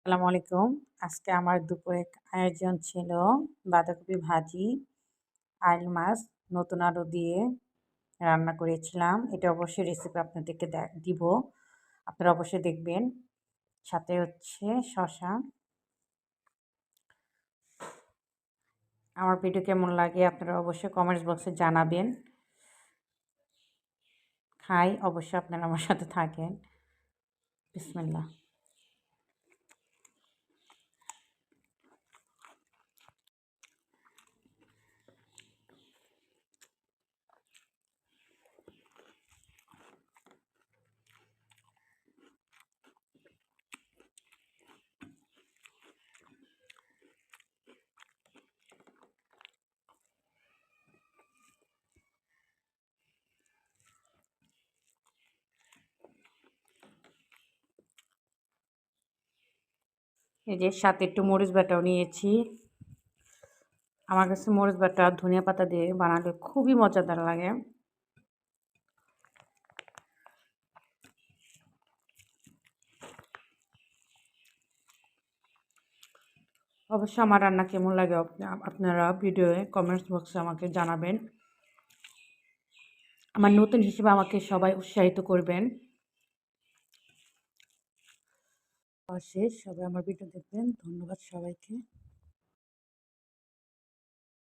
আসসালামু আলাইকুম। আজকে আমার দুপুরে আয়োজন ছিল বাঁধাকপি ভাজি, আইল মাছ নতুন আলু দিয়ে রান্না করেছিলাম। এটা অবশ্যই রেসিপি আপনাদেরকে দিব। আপনারা অবশ্যই দেখবেন। সাথে হচ্ছে শসা। আমার ভিডিও কেমন লাগে আপনারা অবশ্যই কমেন্টস বক্সে জানাবেন। খাই অবশ্যই আপনারা আমার সাথে থাকেন। বিসমিল্লাহ। এই যে সাথে একটু মরিচ বাটাও নিয়েছি। আমার কাছে মরিচ বাটা ধনিয়া পাতা দিয়ে বানালে খুবই মজাদার লাগে। অবশ্যই আমার রান্না কেমন লাগে আপনারা ভিডিওয়ে কমেন্টস বক্সে আমাকে জানাবেন। আমার নতুন হিসেবে আমাকে সবাই উৎসাহিত করবেন। শেষ সবাই আমার ভিডিও দেখবেন। ধন্যবাদ সবাইকে।